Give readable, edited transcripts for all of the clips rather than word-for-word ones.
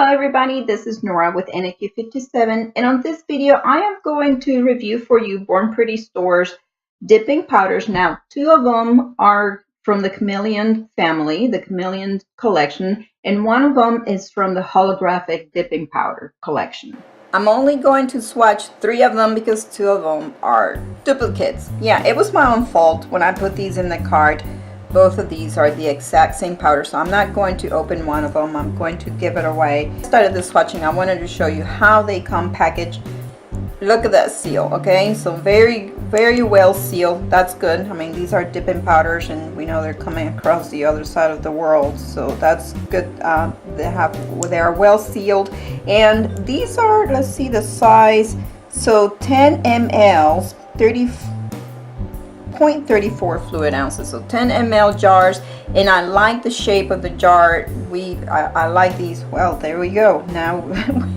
Hello everybody, this is Nora with NAQ57, and on this video I am going to review for you Born Pretty Store's dipping powders. Now, two of them are from the Chameleon family, the Chameleon collection, and one of them is from the holographic dipping powder collection. I'm only going to swatch three of them because two of them are duplicates. Yeah, it was my own fault when I put these in the cart. Both of these are the exact same powder, so I'm not going to open one of them. I'm going to give it away. I started this swatching. I wanted to show you how they come packaged. Look at that seal, okay? So very, very well sealed. That's good. I mean, these are dipping powders, and we know they're coming across the other side of the world, so that's good. They are well sealed, and these are, let's see the size. So 10 mLs, 0.34 fluid ounces, so 10 ml jars, and I like the shape of the jar. I like these. Well, there we go. Now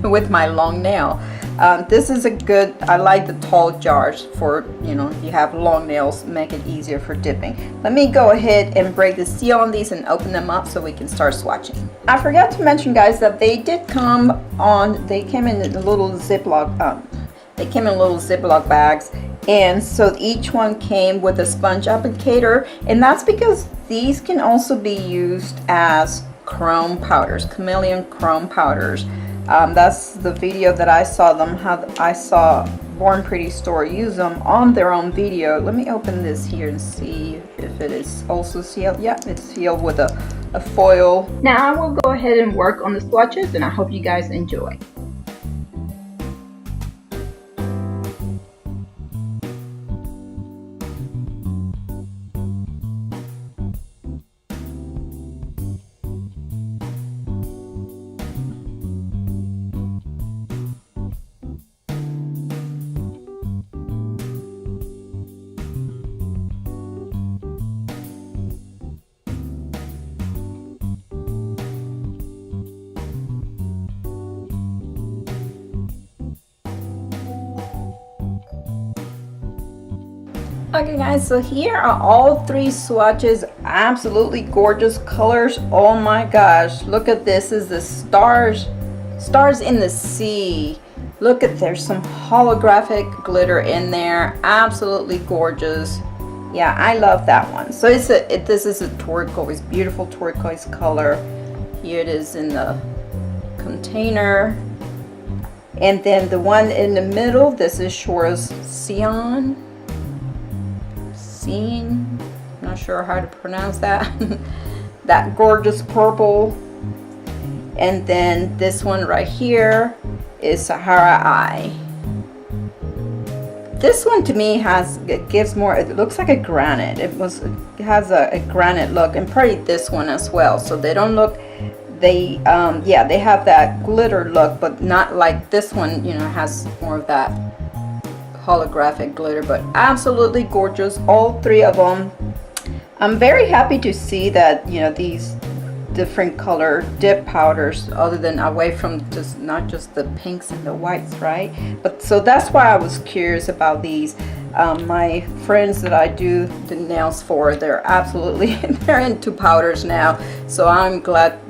with my long nail, this is a good. I like the tall jars for, you know, if you have long nails, make it easier for dipping. Let me go ahead and break the seal on these and open them up so we can start swatching. I forgot to mention, guys, that they did come on. They came in a little Ziploc. They came in little Ziploc bags, and so each one came with a sponge applicator, and that's because these can also be used as chrome powders, Chameleon chrome powders. That's the video that I saw them, how I saw Born Pretty Store use them on their own video. Let me open this here and see if it is also sealed. Yeah, it's sealed with a foil. Now I will go ahead and work on the swatches, and I hope you guys enjoy. Okay guys, so here are all three swatches. Absolutely gorgeous colors. Oh my gosh, look at this. Is the stars in the sea. Look at, there's some holographic glitter in there. Absolutely gorgeous. Yeah, I love that one. So this is a turquoise, beautiful turquoise color. Here it is in the container. And then the one in the middle, this is Shora's Cyan. Not sure how to pronounce that. That gorgeous purple. And then this one right here is Sahara Eye. This one to me gives more, it looks like a granite. It has a granite look, and probably this one as well. So they don't look, they have that glitter look, but not like this one, you know, has more of that holographic glitter. But absolutely gorgeous, all three of them. I'm very happy to see that, you know, these different color dip powders, other than away from just not just the pinks and the whites, right? But so that's why I was curious about these. My friends that I do the nails for, they're absolutely they're into powders now, so I'm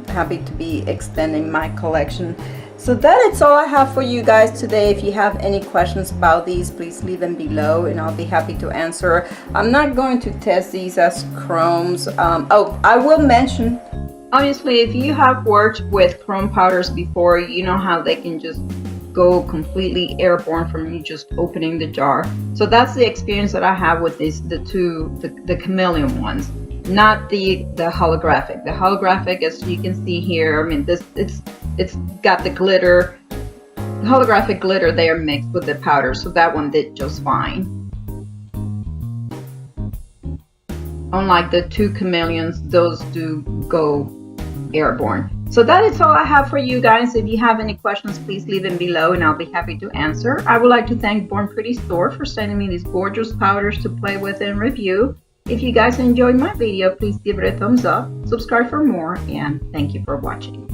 happy to be extending my collection. So that is all I have for you guys today. If you have any questions about these, please leave them below and I'll be happy to answer. I'm not going to test these as chromes. Oh, I will mention, obviously, if you have worked with chrome powders before, you know how they can just go completely airborne from you just opening the jar. So that's the experience that I have with the Chameleon ones, not the holographic. The holographic, as you can see here, I mean, it's got the glitter, holographic glitter there mixed with the powder, so that one did just fine. Unlike the two Chameleons, those do go airborne. So that is all I have for you guys. If you have any questions, please leave them below and I'll be happy to answer. I would like to thank Born Pretty Store for sending me these gorgeous powders to play with and review. If you guys enjoyed my video, please give it a thumbs up, subscribe for more, and thank you for watching.